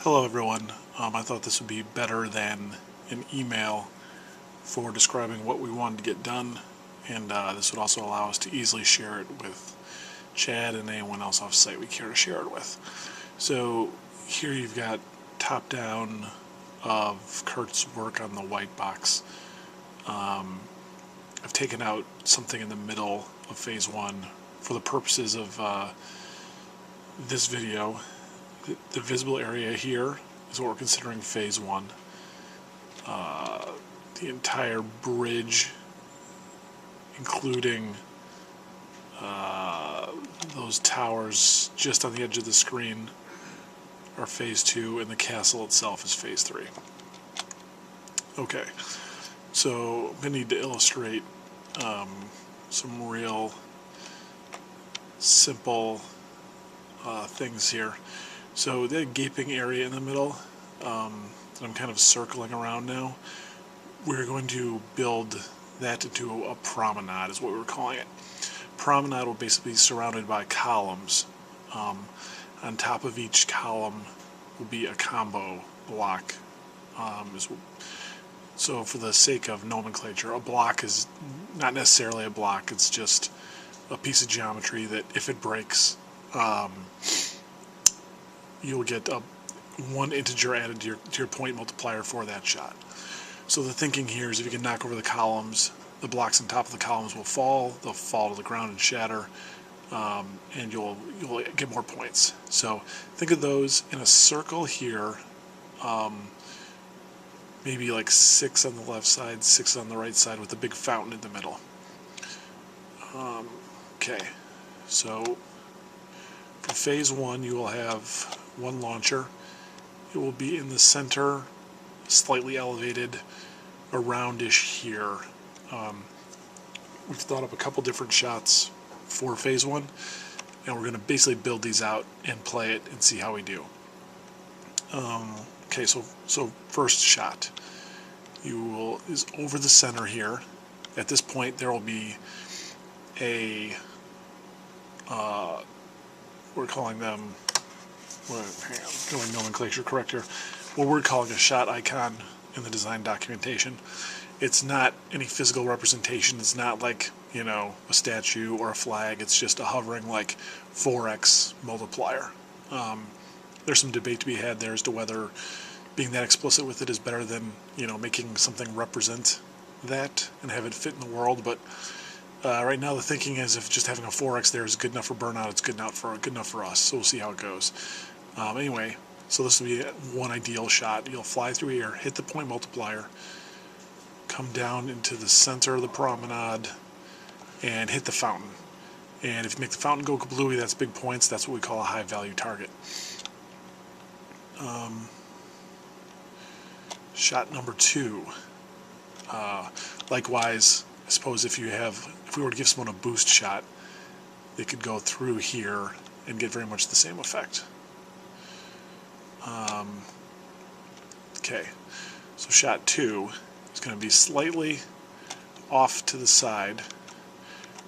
Hello everyone. I thought this would be better than an email for describing what we wanted to get done, and this would also allow us to easily share it with Chad and anyone else off site we care to share it with. So here you've got top down of Kurt's work on the white box. I've taken out something in the middle of phase one for the purposes of this video. The visible area here is what we're considering phase one. The entire bridge, including those towers just on the edge of the screen, are phase two, and the castle itself is phase three. Okay, so I'm going to need to illustrate some real simple things here. So the gaping area in the middle that I'm kind of circling around now, we're going to build that into a promenade, is what we're calling it. Promenade will basically be surrounded by columns. On top of each column will be a combo block. So for the sake of nomenclature, a block is not necessarily a block, it's just a piece of geometry that if it breaks, you'll get one integer added to your point multiplier for that shot. So the thinking here is if you can knock over the columns, the blocks on top of the columns will fall, they'll fall to the ground and shatter, and you'll get more points. So think of those in a circle here, maybe like 6 on the left side, 6 on the right side, with a big fountain in the middle. Okay, so for phase one, you will have one launcher. It will be in the center, slightly elevated, aroundish here. We've thought up a couple different shots for phase one, and we're going to basically build these out and play it and see how we do. Okay, so first shot is over the center here. At this point, there will be a we're calling them, going nomenclature correct here, what we're calling a shot icon in the design documentation. It's not any physical representation. It's not like, a statue or a flag. It's just a hovering, like, 4x multiplier. There's some debate to be had there as to whether being that explicit with it is better than, making something represent that and have it fit in the world, but right now the thinking is if just having a 4x there is good enough for burnout, it's good enough for us, so we'll see how it goes. Anyway, so this will be one ideal shot. You'll fly through here, hit the point multiplier, come down into the center of the promenade, and hit the fountain. And if you make the fountain go kablooey, that's big points. That's what we call a high value target. Shot number two. Likewise, I suppose if we were to give someone a boost shot, they could go through here and get very much the same effect. Okay, so shot two is going to be slightly off to the side.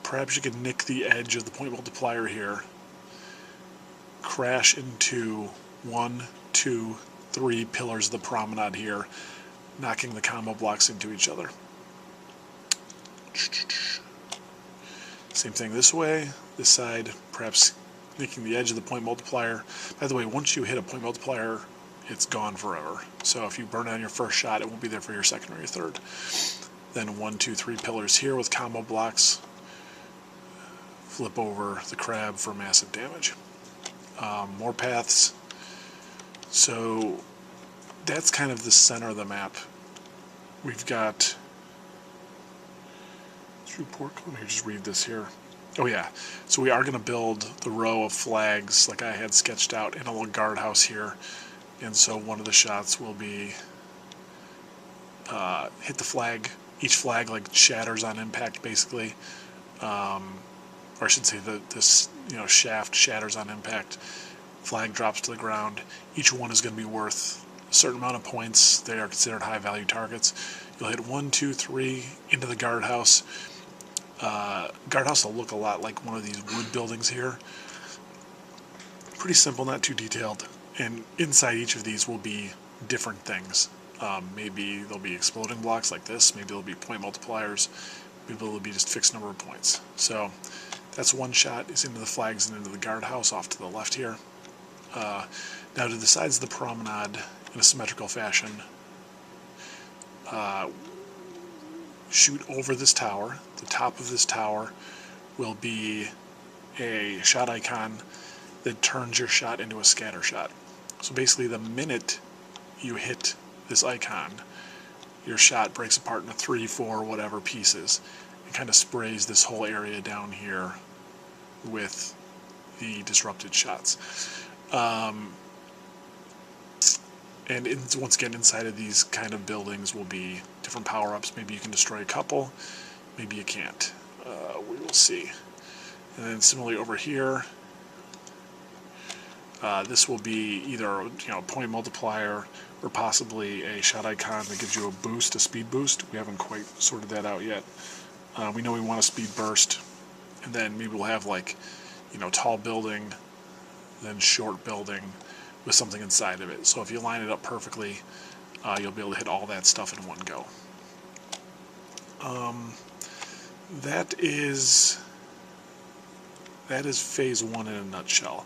Perhaps you could nick the edge of the point multiplier here, crash into 1, 2, 3 pillars of the promenade here, knocking the combo blocks into each other. Same thing this way, this side, perhaps nicking the edge of the point multiplier. By the way, once you hit a point multiplier, it's gone forever. So if you burn on your first shot, it won't be there for your second or your third. Then 1, 2, 3 pillars here with combo blocks. Flip over the crab for massive damage. More paths. So that's kind of the center of the map. We've got let me just read this here. Oh yeah, so we are going to build the row of flags like I had sketched out in a little guardhouse here, and so one of the shots will be hit the flag. Each flag like shatters on impact basically, or I should say this shaft shatters on impact. Flag drops to the ground. Each one is going to be worth a certain amount of points. They are considered high value targets. You'll hit 1, 2, 3 into the guardhouse. Guardhouse will look a lot like one of these wood buildings here. Pretty simple, not too detailed. And inside each of these will be different things. Maybe there'll be exploding blocks like this, maybe there'll be point multipliers, maybe there'll be just fixed number of points. So that's one shot, is into the flags and into the guardhouse off to the left here. Now to the sides of the promenade in a symmetrical fashion, shoot over this tower. The top of this tower will be a shot icon that turns your shot into a scatter shot. So basically the minute you hit this icon, your shot breaks apart into 3, 4, whatever pieces, and kind of sprays this whole area down here with the disrupted shots. And once again, inside of these kind of buildings will be different power-ups. Maybe you can destroy a couple, maybe you can't. We will see. And then similarly over here, this will be either a point multiplier or possibly a shot icon that gives you a boost, a speed boost. We haven't quite sorted that out yet. We know we want a speed burst, and then maybe we'll have like, tall building, then short building with something inside of it. So if you line it up perfectly, you'll be able to hit all that stuff in one go. That is phase 1 in a nutshell.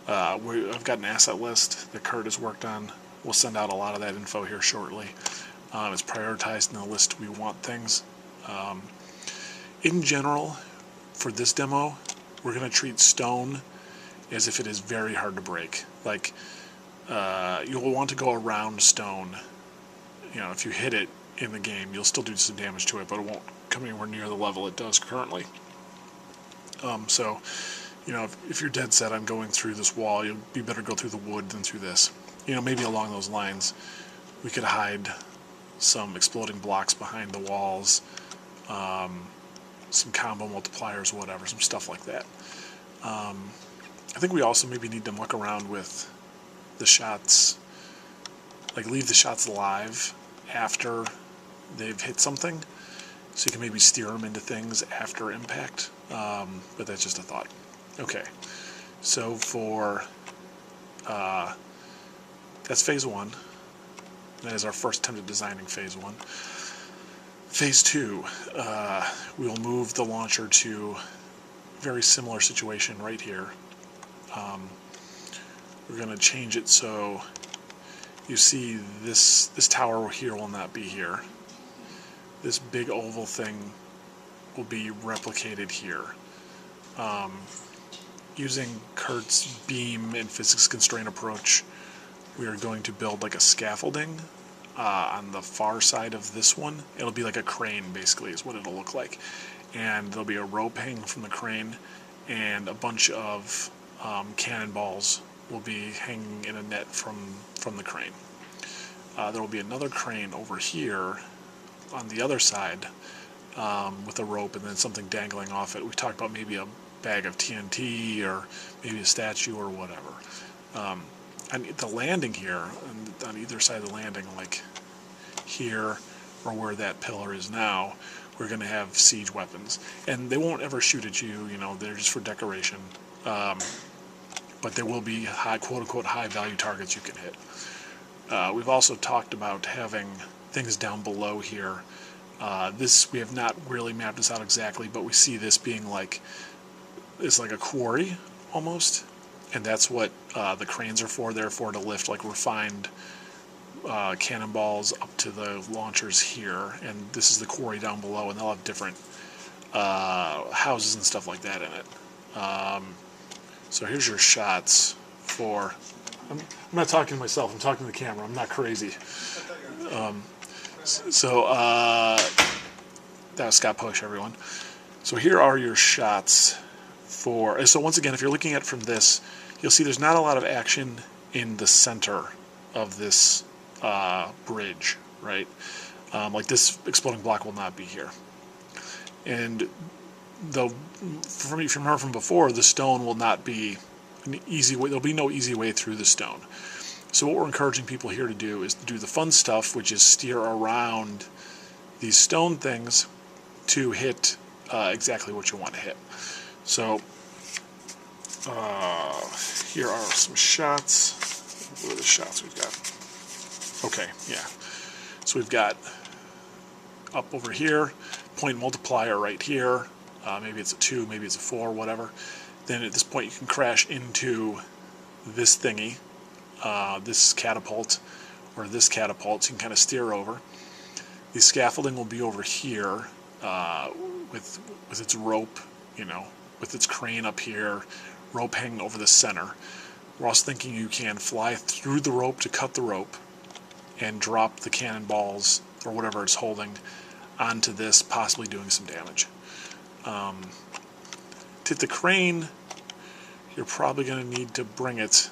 I've got an asset list that Kurt has worked on. We'll send out a lot of that info here shortly. It's prioritized in the list we want things. In general, for this demo, we're going to treat stone as if it is very hard to break. Like, you'll want to go around stone. If you hit it in the game, you'll still do some damage to it, but it won't come anywhere near the level it does currently. So, if you're dead set on going through this wall, you'd be better go through the wood than through this. Maybe along those lines, we could hide some exploding blocks behind the walls, some combo multipliers, whatever, some stuff like that. I think we also maybe need to muck around with the shots, like leave the shots live after they've hit something, so you can maybe steer them into things after impact, but that's just a thought. Okay, so for that's phase 1. That is our first attempt at designing phase 1. Phase 2, we will move the launcher to a very similar situation right here. We're going to change it so you see this tower here will not be here. This big oval thing will be replicated here. Using Kurt's beam and physics constraint approach, we are going to build like a scaffolding on the far side of this one. It'll be like a crane, basically, is what it'll look like. And there'll be a rope hanging from the crane, and a bunch of cannonballs will be hanging in a net from the crane. There will be another crane over here on the other side with a rope and then something dangling off it. We talked about maybe a bag of TNT or maybe a statue or whatever. And the landing here, on either side of the landing, like here or where that pillar is now, we're going to have siege weapons. And they won't ever shoot at you, they're just for decoration. But there will be high, quote-unquote, high-value targets you can hit. We've also talked about having things down below here. We have not really mapped this out exactly, but we see this being it's like a quarry, almost. And that's what the cranes are for. They're for to lift like refined cannonballs up to the launchers here. And this is the quarry down below, and they'll have different houses and stuff like that in it. So here's your shots for... I'm not talking to myself, I'm talking to the camera. I'm not crazy. That was Scott Push, everyone. So here are your shots for... So once again, if you're looking at it from this, you'll see there's not a lot of action in the center of this bridge, right? Like this exploding block will not be here. And if you remember from before, the stone will not be an easy way. There'll be no easy way through the stone. So what we're encouraging people here to do is to do the fun stuff, which is steer around these stone things to hit exactly what you want to hit. So here are some shots. the shots we've got. Okay, yeah. So we've got up over here, point multiplier right here. Maybe it's a 2, maybe it's a 4, whatever. Then at this point you can crash into this thingy, this catapult, or this catapult, so you can kind of steer over. The scaffolding will be over here with its rope, you know, with its crane up here, rope hanging over the center. We're also thinking you can fly through the rope to cut the rope and drop the cannonballs or whatever it's holding onto this, possibly doing some damage. To hit the crane, you're probably going to need to bring it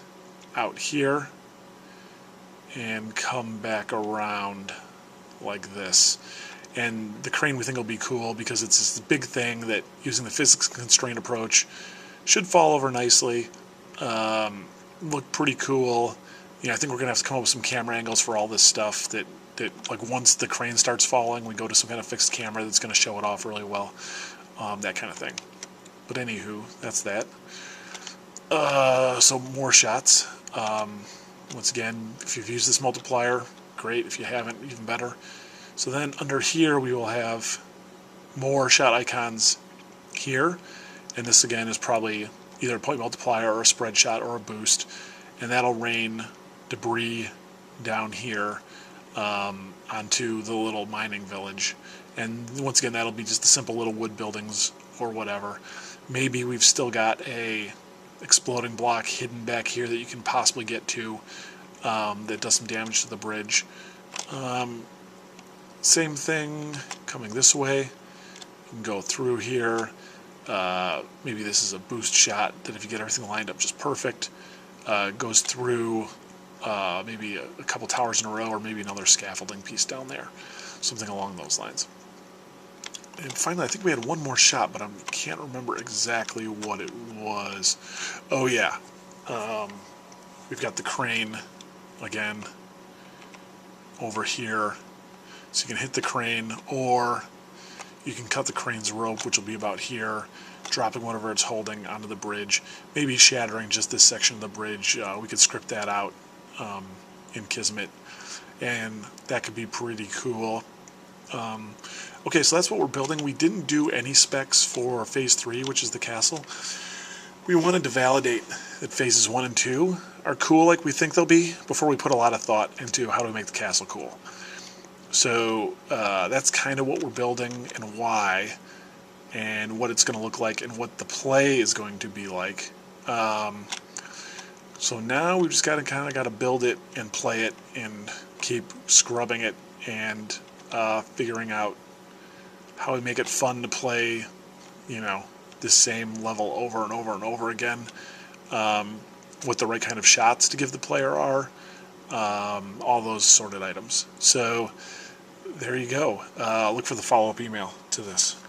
out here and come back around like this. And the crane we think will be cool because it's this big thing that, using the physics constraint approach, should fall over nicely, look pretty cool. You know, I think we're going to have to come up with some camera angles for all this stuff that like once the crane starts falling, we go to some kind of fixed camera that's going to show it off really well, that kind of thing. But anywho, that's that. So more shots. Once again, if you've used this multiplier, great. If you haven't, even better. So then under here we will have more shot icons here, and this again is probably either a point multiplier or a spread shot or a boost, and that'll rain debris down here onto the little mining village. And once again, that'll be just the simple little wood buildings or whatever. Maybe we've still got a exploding block hidden back here that you can possibly get to, that does some damage to the bridge. Same thing coming this way. You can go through here. Maybe this is a boost shot that, if you get everything lined up just perfect, goes through maybe a couple towers in a row, or maybe another scaffolding piece down there. Something along those lines. And finally, I think we had one more shot, but I can't remember exactly what it was. Oh yeah, we've got the crane again over here. So you can hit the crane, or you can cut the crane's rope, which will be about here, dropping whatever it's holding onto the bridge, maybe shattering just this section of the bridge. We could script that out in Kismet, and that could be pretty cool. Okay, so that's what we're building. We didn't do any specs for Phase 3, which is the castle. We wanted to validate that Phases 1 and 2 are cool like we think they'll be before we put a lot of thought into how to make the castle cool. So that's kind of what we're building and why, and what it's going to look like and what the play is going to be like. So now we've just kind of build it and play it and keep scrubbing it and figuring out how we make it fun to play, you know, the same level over and over and over again, what the right kind of shots to give the player are, all those sorted items. So there you go. Look for the follow-up email to this.